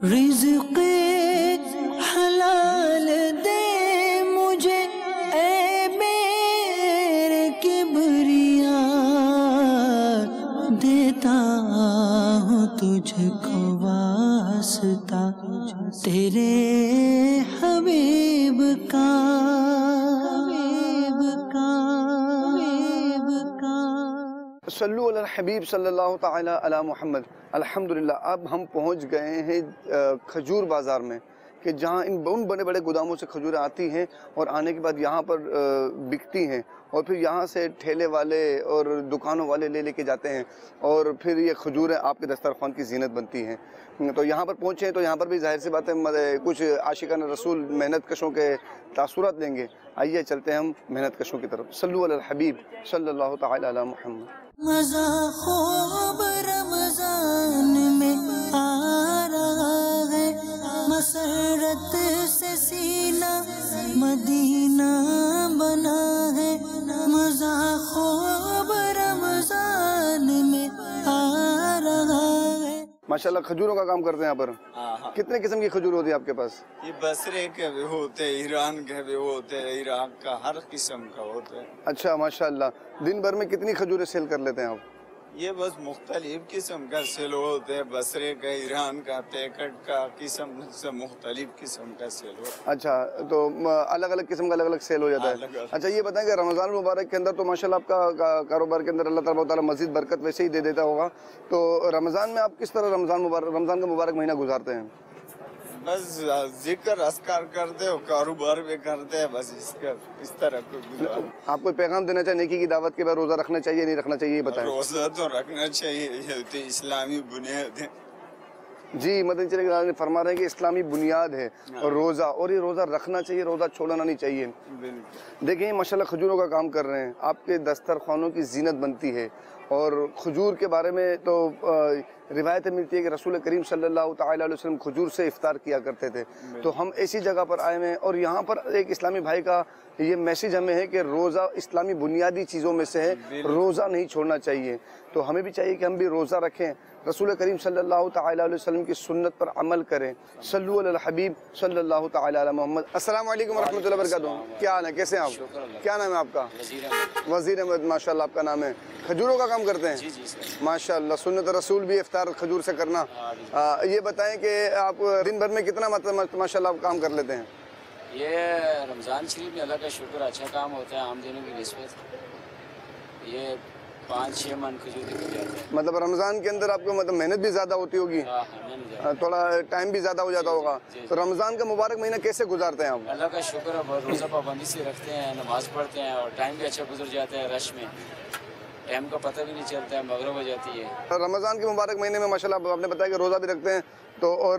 रिज़्क़े हलाल दे मुझे ऐ मेरे किबरिया, देता हूँ तुझको वास्ता तेरे हबीब का। सल्लु अला हबीब सल्लल्लाहु ताला अला मुहम्मद। अल्हम्दुलिल्लाह, अब हम पहुंच गए हैं खजूर बाज़ार में, कि जहां उन बड़े बड़े गोदामों से खजूरें आती हैं और आने के बाद यहाँ पर बिकती हैं और फिर यहाँ से ठेले वाले और दुकानों वाले लेके जाते हैं और फिर ये खजूरें आपके दस्तरखान की ज़ीनत बनती हैं। तो यहाँ पर पहुँचे तो यहाँ पर भी जाहिर सी बात है कुछ आशिकान रसूल मेहनत कशों के तासुरात लेंगे। आइए चलते हैं हम मेहनत कशों की तरफ। सल्लु अला हबीब सल्लल्लाहु ताला अला मुहम्मद। मज़ा ख़ूब रमज़ान में आ रहा है, मसरत से सीना मदीना बना है। मज़ा ख़ूब रमज़ान में आ रहा है। माशाल्लाह खजूरों का काम करते हैं यहाँ पर। कितने किस्म की खजूर होती है आपके पास? ये बसरे के भी होते हैं, ईरान के भी होते हैं, इराक का हर किस्म का होता है। अच्छा माशाल्लाह। दिन भर में कितनी खजूरें सेल कर लेते हैं आप? ये बस मुख्तलिफ किस्म का सेल होते हैं, बसरे का, ईरान का, पैकेट का, किस्म से मुख्तलिफ किस्म का सेल होता है। अच्छा, तो अलग अलग किस्म का अलग अलग सेल हो जाता है। अच्छा ये बताएं कि रमज़ान मुबारक के अंदर तो माशाल्लाह आपका कारोबार के अंदर अल्लाह ताला मज़ीद बरकत वैसे ही दे देता होगा, तो रमज़ान में आप किस तरह रमज़ान का मुबारक महीना गुजारते हैं? बस जिक्र अस्कार करते हो, कारोबार भी करते हैं, बस इस तरह को गुजारो। आप कोई पैगाम देना चाहिए नेकी की दावत के बाद? रोज़ा रखना चाहिए नहीं रखना चाहिए, ये बताएं। रोज़ा तो रखना चाहिए, ये तो इस्लामी बुनियाद है। जी, मदनी चले ने फरमा रहे हैं कि इस्लामी बुनियाद है और रोज़ा, और ये रोज़ा रखना चाहिए, रोज़ा छोड़ना नहीं चाहिए। देखिए माशाल्लाह खजूरों का काम कर रहे हैं, आपके दस्तरखानों की जीनत बनती है। और खजूर के बारे में तो रिवायतें मिलती है कि रसूल करीम सल्लल्लाहु अलैहि वसल्लम खजूर से इफ्तार किया करते थे। तो हम ऐसी जगह पर आए हैं और यहाँ पर एक इस्लामी भाई का ये मैसेज हमें है कि रोज़ा इस्लामी बुनियादी चीज़ों में से है, रोज़ा नहीं छोड़ना चाहिए। तो हमें भी चाहिए कि हम भी रोज़ा रखें, रसूल करीम सल्लल्लाहु अलैहि वसल्लम की सुन्नत पर अमल करें। सल्लु अला हबीब सल्लल्लाहु ताला अला मुहम्मद। अस्सलाम वालेकुम रहमतुल्लाहि व बरकातहू। क्या हाल है, कैसे हैं आप? क्या नाम है आपका? वज़ीर अहमद। माशाल्लाह आपका नाम है। खजूरों का काम करते हैं? जी जी सर। माशाल्लाह, सुन्नत रसूल भी इफ्तार खजूर से करना। ये बताएं कि आप दिन भर में कितना माशाल्लाह आप काम कर लेते हैं? ये रमज़ान शरीफ में अल्लाह का शुक्र अच्छा काम होता है आम दिनों की निस्बत। ये 5-6 मन खजूर निकल जाते हैं। मतलब रमज़ान के अंदर आपको मतलब मेहनत भी ज़्यादा होती होगी, थोड़ा टाइम भी ज़्यादा हो जाता होगा। तो रमज़ान का मुबारक महीना कैसे गुजारते हैं आप? अल्लाह का शुक्र है, रोज़ा पाबंदी से रखते हैं, नमाज़ पढ़ते हैं और टाइम भी अच्छा गुजर जाता है। रश में टाइम का पता भी नहीं चलता है, मगरिब हो जाती है। रमज़ान के मुबारक महीने में माशाल्लाह आपने बताया कि रोज़ा भी रखते हैं, तो और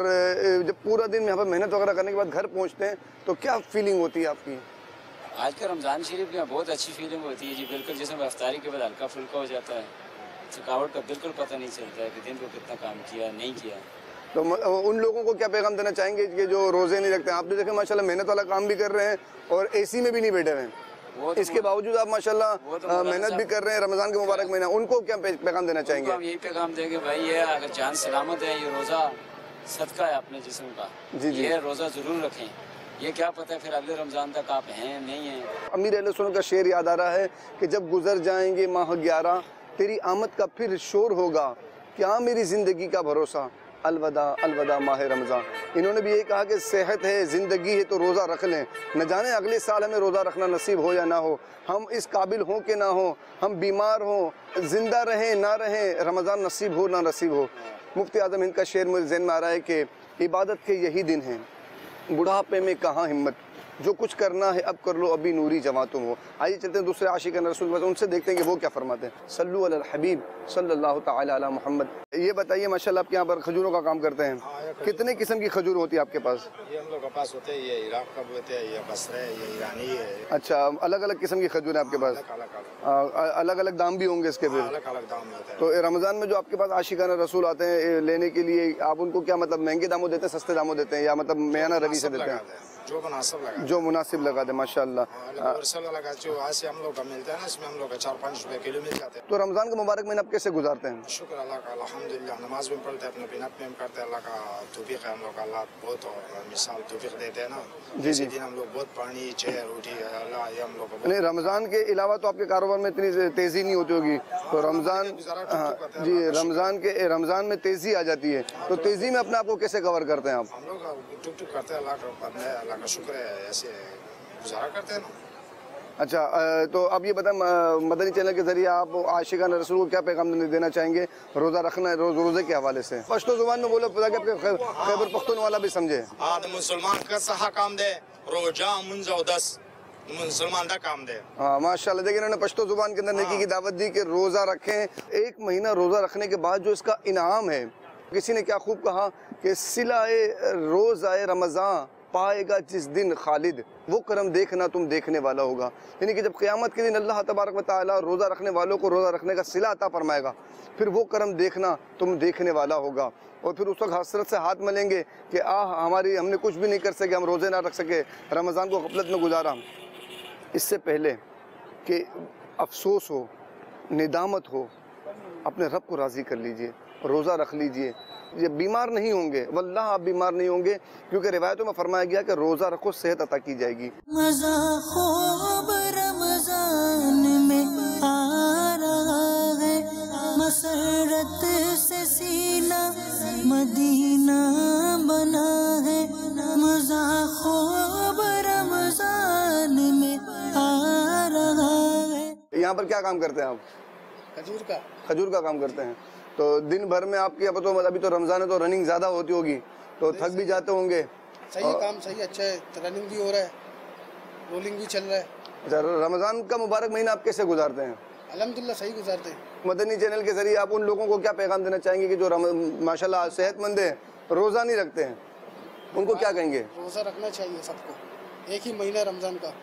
जब पूरा दिन यहाँ पर मेहनत वगैरह करने के बाद घर पहुँचते हैं तो क्या फीलिंग होती है आपकी? आज का रमज़ान शरीफ में बहुत अच्छी फीलिंग होती है जी। बिल्कुल जैसे अफ्तारी के बाद हल्का फुल्का हो जाता है, थकावट का बिल्कुल पता नहीं चलता है कि दिन को कितना काम किया नहीं किया। तो उन लोगों को क्या पैगाम देना चाहेंगे कि जो रोज़े नहीं रखते हैं? आप तो देखें माशाल्लाह मेहनत वाला काम भी कर रहे हैं और एसी में भी नहीं बैठे हुए हैं, इसके बावजूद आप माशाल्लाह मेहनत भी कर रहे हैं। रमज़ान के मुबारक महीना, उनको क्या पैगाम देना चाहेंगे? हम यही पैगाम देंगे भाई, ये अगर जान सलामत है, ये रोज़ा सदका है अपने जिस्म का। जी जी, ये रोज़ा ज़रूर रखें, ये क्या पता है फिर अगले रमज़ान तक आप हैं नहीं हैं। अमीर अहले सुन्नत का शेर याद आ रहा है कि जब गुजर जाएंगे माह 11, तेरी आमद का फिर शोर होगा, क्या मेरी ज़िंदगी का भरोसा, अलविदा अलविदा माह रमज़ान। इन्होंने भी यही कहा कि सेहत है, ज़िंदगी है तो रोज़ा रख लें, न जाने अगले साल हमें रोज़ा रखना नसीब हो या ना हो, हम इस काबिल हों कि ना हो, हम बीमार हों, ज़िंदा रहें ना रहें, रमज़ान नसीब हो ना नसीब हो। मुफ्ती आज़म हिंद का शेर मुझे ज़हन में आ रहा है कि इबादत के यही दिन हैं, बुढ़ापे में कहाँ हिम्मत, जो कुछ करना है अब कर लो, अभी नूरी जवां तुम हो। आइए चलते हैं दूसरे आशिकान रसूल, उनसे देखते हैं कि वो क्या फरमाते हैं। सल्लु अला हबीब सल्लल्लाहु ताला अला मुहम्मद। ये बताइए माशाल्लाह आप यहाँ पर खजूरों का काम करते हैं, कितने किस्म की खजूर होती है आपके पास? ये हम लोग के पास होते हैं, ये इराक का होते हैं, ये बसरा है, ये ईरानी है। अच्छा, अलग अलग किस्म की खजूर है आपके पास? अलग अलग दाम भी होंगे इसके? फिर अलग अलग दाम होते हैं। तो रमज़ान में जो आपके पास आशिकान रसूल आते हैं लेने के लिए, आप उनको क्या मतलब महंगे दामों देते हैं, सस्ते दामों देते हैं, या मतलब मेयाना रवि से देते हैं? जो मुनासिब लगा जो मुनासिब लगा दे माशाल्लाह। यूनिवर्सल वाला जो आज से हम लोग का मिलता है ना, इसमें हम लोग का 4-5 रुपए किलो मिल जाते हैं। तो रमज़ान का मुबारक महीना आप कैसे गुजारते हैं? शुक्र अल्लाह का, अल्हम्दुलिल्लाह। नमाज भी पढ़ते हैं, अपने बिना में करते हैं, अल्लाह का तौफीक है हम लोग का। अल्लाह बहुत मिसाल तौफीक देते हैं ना। जी जी। दिन हम लोग बहुत पानी चाय रोटी अल्लाह ये हम लोग को नहीं, रमज़ान के अलावा तो आपके कारोबार में इतनी तेज़ी नहीं होती होगी, तो रमज़ान जी रमज़ान में तेज़ी आ जाती है, तो तेज़ी में अपने आप को कैसे कवर करते हैं आप? हम लोग टुक टुक करते हैं, अल्लाह का बंदा है, अल्लाह का शुक्र है, ऐसे गुजारा करते हैं ना। अच्छा, तो अब ये बताएं, मदनी चैनल के जरिए आप आशिकान रसूल को क्या पैगाम देना चाहेंगे रोज़ा रखना है, रोज़े के हवाले से? पश्तो ज़ुबान में बोलो ताकि आपके खैबर पख्तूनख्वा भी समझे। आज मुसलमान का सहा काम दे रोजा मुंजो 10 मुसलमान का काम दे। हाँ माशाल्लाह, देखिए इन्होंने पश्तो ज़ुबान के अंदर नेकी की दावत दी कि रोज़ा रखें। एक महीना रोज़ा रखने के बाद जो इसका इनाम है, किसी ने क्या खूब कहा कि सिलाए रोज़ाए रमज़ान पाएगा जिस दिन खालिद, वो करम देखना तुम देखने वाला होगा। यानी कि जब क़यामत के दिन अल्लाह तबारक व तआला रोज़ा रखने वालों को रोज़ा रखने का सिला अता फरमाएगा, फिर वो करम देखना तुम देखने वाला होगा। और फिर उस वक्त हसरत से हाथ मलेंगे कि हमने कुछ भी नहीं कर सके, हम रोज़े ना रख सके, रमज़ान को गफलत में गुजारा। इससे पहले कि अफसोस हो, निदामत हो, अपने रब को राज़ी कर लीजिए, रोज़ा रख लीजिए। ये बीमार नहीं होंगे, वल्लाह आप बीमार नहीं होंगे, क्योंकि रिवायतों में फरमाया गया कि रोज़ा रखो सेहत अता की जाएगी। मज़ा ख़ूब रमज़ान में आ रहा है, मसरत से सीना मदीना बना है। मज़ा ख़ूब रमज़ान में आ रहा है। यहाँ पर क्या काम करते हैं आप? खजूर का काम करते हैं। तो दिन भर में आपकी अब तो अभी तो रमज़ान है तो रनिंग ज़्यादा होती होगी, तो थक भी जाते होंगे। सही है, काम सही अच्छा है, रनिंग भी हो रहा है, रोलिंग भी चल रहा है। अच्छा, रमज़ान का मुबारक महीना आप कैसे गुजारते हैं? अल्हम्दुलिल्लाह सही गुजारते हैं। मदनी चैनल के जरिए आप उन लोगों को क्या पैगाम देना चाहेंगे कि जो माशाल्लाह सेहतमंद है, रोज़ा नहीं रखते हैं, उनको क्या कहेंगे? रोज़ा रखना चाहिए सबको, एक ही महीना रमज़ान का।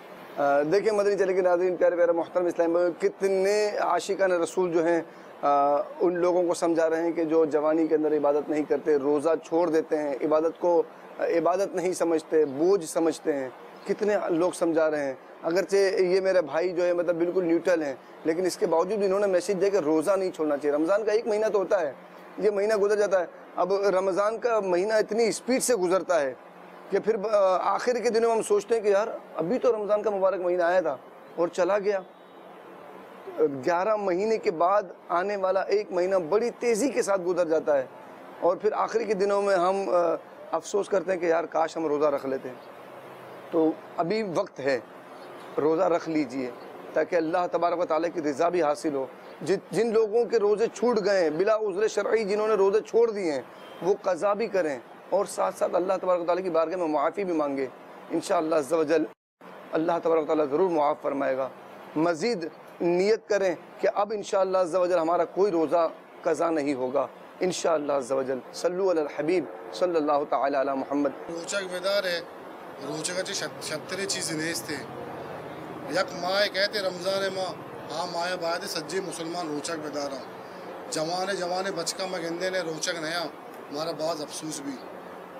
देखिए मदनी चैनल के नाज़रीन, प्यारे प्यारे मोहतरम इस्लाम, कितने आशिकान रसूल जो हैं उन लोगों को समझा रहे हैं कि जो जवानी के अंदर इबादत नहीं करते, रोज़ा छोड़ देते हैं, इबादत को इबादत नहीं समझते, बोझ समझते हैं। कितने लोग समझा रहे हैं, अगरचे ये मेरे भाई जो है मतलब बिल्कुल न्यूट्रल हैं, लेकिन इसके बावजूद इन्होंने मैसेज दिया कि रोज़ा नहीं छोड़ना चाहिए। रमज़ान का एक महीना तो होता है, ये महीना गुजर जाता है। अब रमज़ान का महीना इतनी स्पीड से गुजरता है कि फिर आखिर के दिनों में हम सोचते हैं कि यार अभी तो रमज़ान का मुबारक महीना आया था और चला गया। 11 महीने के बाद आने वाला एक महीना बड़ी तेज़ी के साथ गुजर जाता है, और फिर आखिरी के दिनों में हम अफसोस करते हैं कि यार काश हम रोज़ा रख लेते हैं। तो अभी वक्त है, रोज़ा रख लीजिए ताकि अल्लाह तबारक व तआला की रज़ा भी हासिल हो। जिन लोगों के रोज़े छूट गए हैं बिला उज़्र शरई, जिन्होंने रोज़े छोड़ दिए हैं, वो क़ज़ा भी करें और साथ साथ अल्लाह तबारक व तआला की बारगाह में मुआफ़ी भी मांगे। इंशाअल्लाह अज़्ज़ व जल अल्लाह तबारक व तआला ज़रूर मुआफ़ फरमाएगा। मज़ीद नियत करें कि अब इंशाअल्लाह अज़्ज़ व जल हमारा कोई रोज़ा क़ज़ा नहीं होगा इंशाअल्लाह अज़्ज़ व जल। सल्लु अलल हबीब सल्लल्लाहु तआला अला मुहम्मद। रोचक बेदार है, रोचकाची 36 चीज़ें नेस्ते यक माए कहते रमज़ान माँ हाँ माए बाद सज्जे मुसलमान रोचक बेदारा जवाने जवाने बचका मैं गेंदे ने रोचक नया मारा बाज अफसूस भी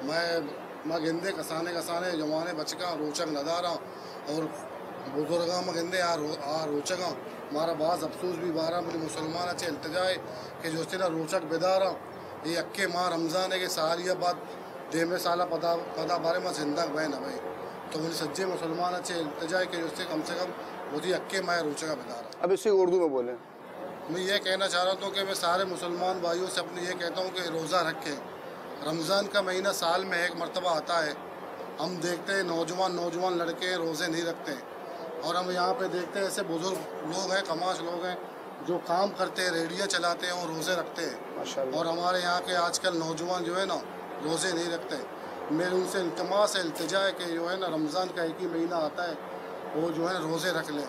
मैं गेंदे कसाने कसाने जवाने बचका रोचक नदारा और बुजुर्गा में गेंदे आ रोचका मारा बाज अफसूस भी बारह मुझे मुसलमान अच्छे इल्तजाए कि जो तेरा रोचक बेदारा ये अक्के माँ रमज़ान के सारिया बाद देमे साला पदा बारे में जिंदा बह न भाई तो मुझे सज्जे मुसलमान अच्छे इल्तजाए कि उससे कम मुझे अक्के माँ रोचका बेदारा। अब इसी उर्दू में बोलें। मैं ये कहना चाह रहा हूँ कि मैं सारे मुसलमान भाइयों से अपने ये कहता हूँ कि रोज़ा रखें। रमज़ान का महीना साल में एक मरतबा आता है। हम देखते हैं नौजवान लड़के रोज़े नहीं रखते, और हम यहाँ पे देखते हैं ऐसे बुज़ुर्ग लोग हैं, कमाश लोग हैं जो काम करते हैं, रेडियो चलाते हैं और रोज़े रखते हैं। और हमारे यहाँ के आजकल नौजवान जो है ना रोज़े नहीं रखते। मेरे उनसे इल्तिमास है, इल्तिजा है कि जो है ना रमज़ान का एक ही महीना आता है, वो जो है रोज़े रख लें।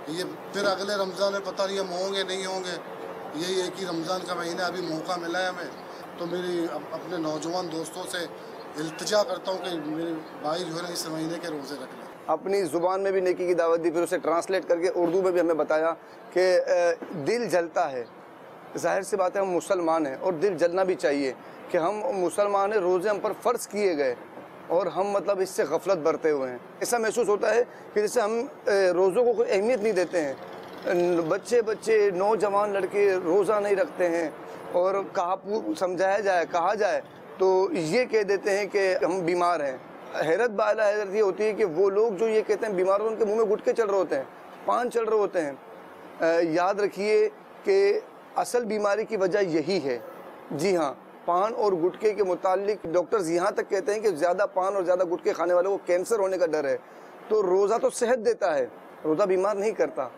ये फिर अगले रमज़ान में पता नहीं हम होंगे नहीं होंगे, यही एक ही रमज़ान का महीना अभी मौका मिला है हमें। तो मेरी अपने नौजवान दोस्तों से इल्तिजा करता हूँ कि मेरे भाई जो है ना इस महीने के रोज़े रख लें। अपनी ज़ुबान में भी नेकी की दावत दी, फिर उसे ट्रांसलेट करके उर्दू में भी हमें बताया कि दिल जलता है। जाहिर सी बात है हम मुसलमान हैं और दिल जलना भी चाहिए कि हम मुसलमान हैं, रोज़े हम पर फ़र्ज़ किए गए, और हम मतलब इससे गफलत बरते हुए हैं। ऐसा महसूस होता है कि जैसे हम रोज़ों को कोई अहमियत नहीं देते हैं। बच्चे नौजवान लड़के रोज़ा नहीं रखते हैं और समझाया जाए, कहा जाए तो ये कह देते हैं कि हम बीमार हैं। हैरत बाला हैरत ये होती है कि वो लोग जो ये कहते हैं बीमार, उनके मुंह में गुटके चल रहे होते हैं, पान चल रहे होते हैं। याद रखिए कि असल बीमारी की वजह यही है। जी हाँ, पान और गुटके के मुतालिक डॉक्टर्स यहाँ तक कहते हैं कि ज़्यादा पान और ज़्यादा गुटके खाने वालों को कैंसर होने का डर है। तो रोज़ा तो सेहत देता है, रोज़ा बीमार नहीं करता।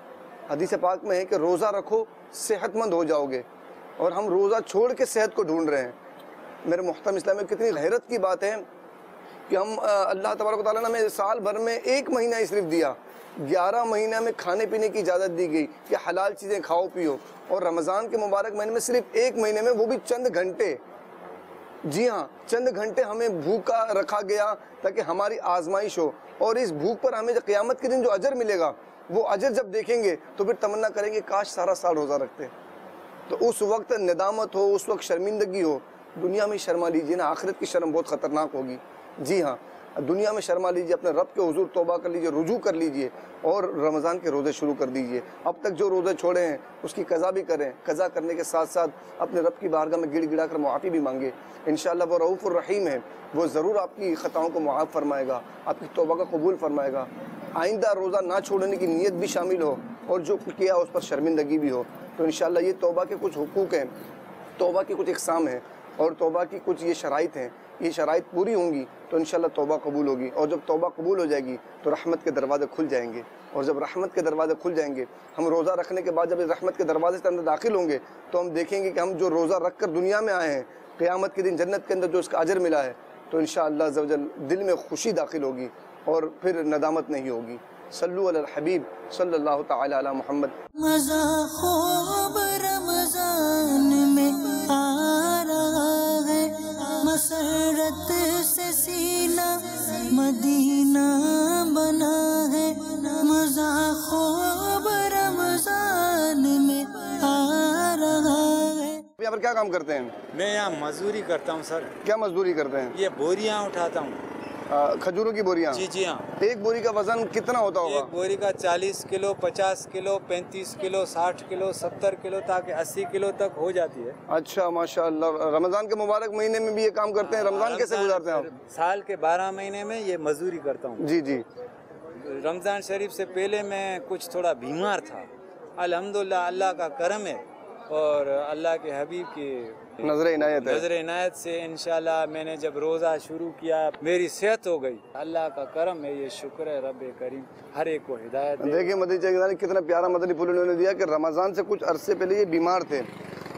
हदीस पाक में है कि रोज़ा रखो सेहतमंद हो जाओगे, और हम रोज़ा छोड़ के सेहत को ढूंढ रहे हैं। मेरे मुहतरम इस्लाम में कितनी हैरत की बात है कि हम अल्लाह तबारक व तआला ने हमें साल भर में 1 महीना ही सिर्फ दिया, 11 महीना में खाने पीने की इजाज़त दी गई कि हलाल चीज़ें खाओ पियो, और रमज़ान के मुबारक महीने में सिर्फ 1 महीने में, वो भी चंद घंटे, जी हाँ चंद घंटे हमें भूखा रखा गया ताकि हमारी आजमाइश हो। और इस भूख पर हमें क़यामत के दिन जो अजर मिलेगा, वो अजर जब देखेंगे तो फिर तमन्ना करेंगे काश सारा साल रोज़ा रखते। तो उस वक्त निदामत हो, उस वक्त शर्मिंदगी हो। दुनिया में शर्मा लीजिए ना, आखिरत की शर्म बहुत ख़तरनाक होगी। जी हाँ, दुनिया में शर्मा लीजिए, अपने रब के हुजूर तौबा कर लीजिए, रुजू कर लीजिए और रमज़ान के रोज़े शुरू कर दीजिए। अब तक जो रोज़े छोड़े हैं उसकी कज़ा भी करें, कज़ा करने के साथ साथ अपने रब की बारगाह में गिड़ गिड़ा कर मुआफ़ी भी मांगे। इंशाअल्लाह वो रऊफ़ुर रहीम है, वो ज़रूर आपकी ख़ताओं को मुआफ़ फरमाएगा, आपकी तौबा का कबूल फरमाएगा। आइंदा रोज़ा ना छोड़ने की नीयत भी शामिल हो और जो किया उस पर शर्मिंदगी भी हो। तो इंशाअल्लाह ये तौबा के कुछ हुकूक़ हैं, तौबा की कुछ इक़साम हैं और तौबा की कुछ ये शराइत हैं। ये शराइत पूरी होंगी तो इंशाअल्लाह तौबा कबूल होगी, और जब तौबा कबूल हो जाएगी तो रहमत के दरवाज़े खुल जाएंगे। और जब रहमत के दरवाज़े खुल जाएंगे, हम रोज़ा रखने के बाद जब इस रहमत के दरवाज़े के अंदर दाखिल होंगे तो हम देखेंगे कि हम जो रोज़ा रख कर दुनिया में आए हैं, क़यामत के दिन जन्नत के अंदर जो इसका अजर मिला है, तो इंशाअल्लाह अज़्ज़ व जल दिल में खुशी दाखिल होगी और फिर नदामत नहीं होगी। सल्लु अलल हबीब सल्लल्लाहु तआला अला मुहम्मद। मज़ा ख़ूब रमज़ान में आ रहा है, मसरत से सीना मदीना बना है। मज़ा ख़ूब रमज़ान में आ रहा है। यहाँ पर क्या काम करते हैं? मैं यहाँ मजदूरी करता हूँ सर। क्या मजदूरी करते हैं? ये बोरियाँ उठाता हूँ। खजूरों की बोरियाँ? जी जी हाँ। एक बोरी का वजन कितना होता होगा? एक बोरी का 40 kilo, 50 kilo, 35 kilo, 60 kilo, 70 kilo तक 80 किलो तक हो जाती है। अच्छा माशाअल्लाह। रमज़ान के मुबारक महीने में भी ये काम करते हैं? रमज़ान कैसे गुजारते हैं आप? साल के 12 महीने में ये मजदूरी करता हूँ। जी जी। रमज़ान शरीफ से पहले मैं कुछ थोड़ा बीमार था, अल्हम्दुलिल्लाह अल्लाह का करम है और अल्लाह के हबीब की नजर इनायत है। नजर इनायत से इंशाल्लाह मैंने जब रोज़ा शुरू किया मेरी सेहत हो गई। अल्लाह का करम है, ये शुक्र है रब करीम हर एक को हिदायत दे। देखिए मदनी चौधरी कितना प्यारा मदनी फूल इन्होंने दिया कि रमज़ान से कुछ अरसे पहले ये बीमार थे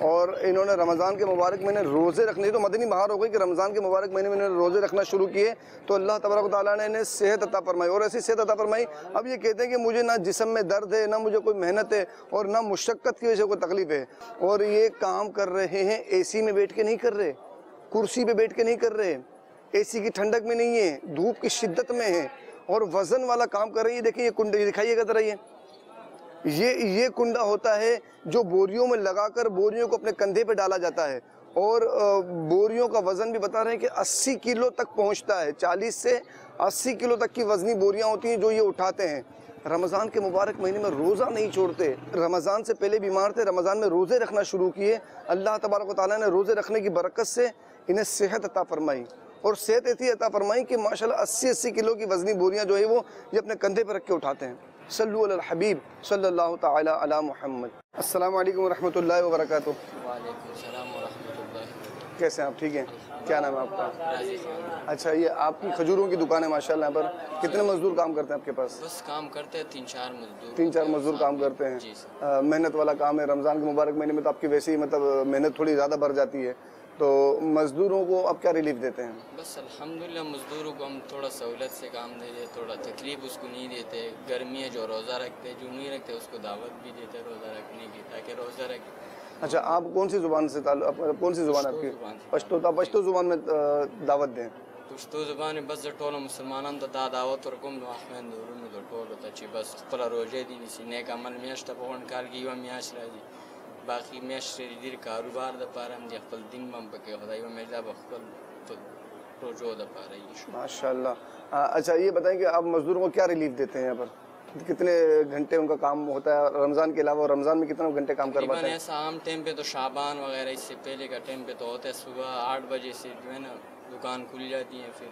और इन्होंने रमज़ान के मुबारक महीने रोज़े रखने, तो मदनी बहार हो गई कि रमज़ान के मुबारक महीने में इन्होंने रोज़े रखना शुरू किए तो अल्लाह तबारक व तआला ने इन्हें सेहत अता फरमाई और ऐसी सेहत अता फरमाई। अब ये कहते हैं कि मुझे ना जिस्म में दर्द है, ना मुझे कोई मेहनत है और ना मुशक्क़त की वजह से कोई तकलीफ़ है। और ये काम कर रहे हैं एसी में बैठ के नहीं कर रहे, कुर्सी पे बैठ के नहीं कर रहे, एसी की ठंडक में नहीं है, धूप की शिद्दत में है और वज़न वाला काम कर रही है। देखिए ये कुंडा दिखाइएगा ज़रा, ये कुंडा होता है जो बोरियों में लगाकर बोरियों को अपने कंधे पे डाला जाता है और बोरियों का वज़न भी बता रहे हैं कि 80 किलो तक पहुंचता है। 40 से 80 किलो तक की वज़नी बोरियां होती हैं जो ये उठाते हैं। रमज़ान के मुबारक महीने में रोज़ा नहीं छोड़ते। रमज़ान से पहले बीमार थे, रमज़ान में रोज़े रखना शुरू किए। अल्लाह तबारक व तआला ने रोज़े रखने की बरकत से इन्हें सेहत अता फरमाई और सेहत ऐसी अता फरमाई कि माशाल्लाह 80-80 किलो की वज़नी बोरियां जो है वो ये अपने कंधे पर रख के उठाते हैं। सल्लु अलल हबीब सल्लल्लाहु तआला अला मुहम्मद। अस्सलामु अलैकुम रहमतुल्लाहि व बरकातुहू। वालेकुम सलाम व रहमतुल्लाह। कैसे हैं आप? ठीक हैं। क्या नाम है आपका? अच्छा, ये आपकी खजूरों की दुकान है माशाल्लाह। यहाँ पर कितने मजदूर काम करते हैं आपके पास? बस काम करते हैं 3-4 मजदूर। 3-4 मजदूर काम करते हैं। जी सर। मेहनत वाला काम है। रमज़ान के मुबारक महीने में तो आपकी वैसे ही मतलब मेहनत थोड़ी ज़्यादा बढ़ जाती है, तो मजदूरों को आप क्या रिलीफ देते हैं? बस अल्हम्दुलिल्लाह मजदूरों को हम थोड़ा सहूलत से काम दे देते, थोड़ा तकलीफ उसको नहीं देते। गर्मी है जो रोज़ा रखते, जो नहीं रखते उसको दावत भी देते रोज़ा रखने की, ताकि रोज़ा रखे। अच्छा, आप कौन सी ज़ुबान से कौन सी ज़ुबान आपकी? पश्तो। पश्तो ज़ुबान में दावत दें? पश्तो ज़ुबान में बस टोल मुसलमानों तो दावत और कुम अहमद नूरुन तो टोल होता ची बस पला रोजे दी निसी नेक अमल मेष्टा पवन काल की व मेश राजी बाकी मेश रीदिर कारोबार द पारम दी खपल दिन मम पके खुदाई व मेजा बखपल तो रोज़ो अदा पा रही है। माशाल्लाह। अच्छा ये बताएं कि आप मजदूरों को क्या रिलीफ देते हैं यहाँ पर, कितने घंटे उनका काम होता है रमज़ान के अलावा, और रमज़ान में कितने घंटे काम करवाते हैं? ऐसा आम टाइम पे तो शाबान वगैरह इससे पहले का टाइम पे तो होता है, सुबह 8 बजे से जो है ना दुकान खुल जाती है, फिर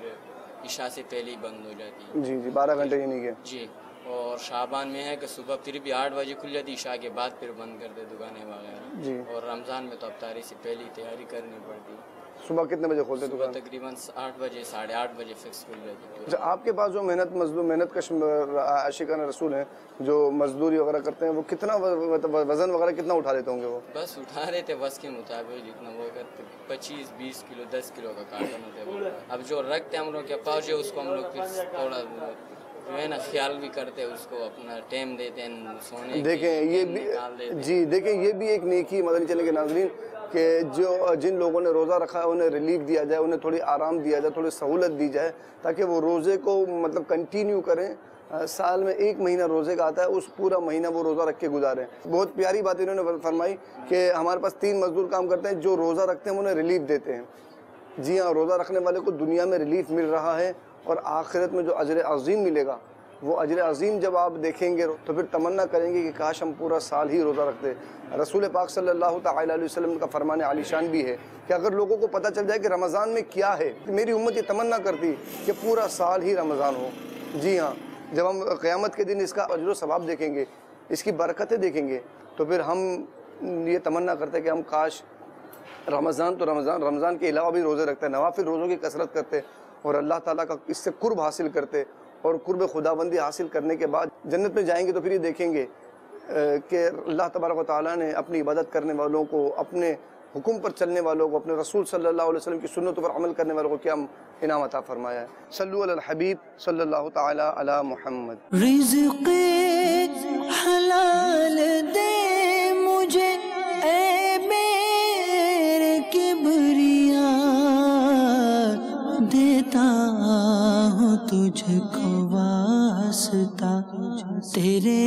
इशा से पहले ही बंद हो जाती है। जी जी, 12 घंटे यानी कि जी। और शाबान में है कि सुबह फिर भी 8 बजे खुल जाती, इशा के बाद फिर बंद कर दे दुकानें वगैरह जी। और रमज़ान में तो अफ्तारी से पहले ही तैयारी करनी पड़ती है। सुबह कितने बजे खोलते दुकान? तकरीबन 8 बजे 8:30 बजे फिक्स खुल जाती है। अच्छा, आपके पास जो मेहनत कश आशिकाना रसूल हैं जो मजदूरी वगैरह करते हैं, वो कितना वजन वगैरह कितना उठा लेते होंगे? वो बस उठा रहे थे बस के मुताबिक जितना वो करते, 25-20 किलो 10 किलो का कार्टन होता है। अब जो रखते हैं हम लोग के पास जो उसको हम लोग फिर थोड़ा जो है ना ख्याल भी करते हैं, उसको अपना टाइम देते हैं सोने। देखें ये भी जी, देखें ये भी एक नेकी मदनी चैनल के नाज़रीन कि जो जिन लोगों ने रोज़ा रखा है उन्हें रिलीफ दिया जाए, उन्हें थोड़ी आराम दिया जाए, थोड़ी सहूलत दी जाए ताकि वो रोज़े को मतलब कंटिन्यू करें। साल में 1 महीना रोज़े का आता है, उस पूरा महीना वो रोज़ा रख के गुजारें। बहुत प्यारी बात इन्होंने फरमाई कि हमारे पास 3 मजदूर काम करते हैं जो रोज़ा रखते हैं, उन्हें रिलीफ देते हैं। जी हाँ, रोज़ा रखने वाले को दुनिया में रिलीफ मिल रहा है और आखिरत में जो अजर अज़ीम मिलेगा, वो अजर अज़ीम जब आप देखेंगे तो फिर तमन्ना करेंगे कि काश हम पूरा साल ही रोज़ा रखते। रसूल पाक सल्लल्लाहु तआला अलैहि वसल्लम का फरमान आलीशान भी है कि अगर लोगों को पता चल जाए कि रमज़ान में क्या है, मेरी उम्मत ये तमन्ना करती कि पूरा साल ही रमज़ान हो। जी हाँ, जब हम क़यामत के दिन इसका अजर सवाब देखेंगे, इसकी बरकतें देखेंगे, तो फिर हम ये तमन्ना करते कि हम काश रमज़ान तो रमज़ान के अलावा भी रोज़े रखते, नवाफिल रोज़ों की कसरत करते और अल्लाह ताला का इससे कुर्ब हासिल करते। और कुर्ब खुदाबंदी हासिल करने के बाद जन्नत में जाएंगे तो फिर ये देखेंगे कि अल्लाह तबारक व तआला ने अपनी इबादत करने वालों को, अपने हुक्म पर चलने वालों को, अपने रसूल सल्लल्लाहु अलैहि वसल्लम की सुन्नतों पर अमल करने वालों को क्या इनाम अता फरमाया है। सल्लु अलल हबीब सल्लल्लाहु तआला अला मुहम्मद। रिज़्क़े हलाल दे मुझे ऐ मेरे किबरिया, देता हूँ तुझको वास्ता तेरे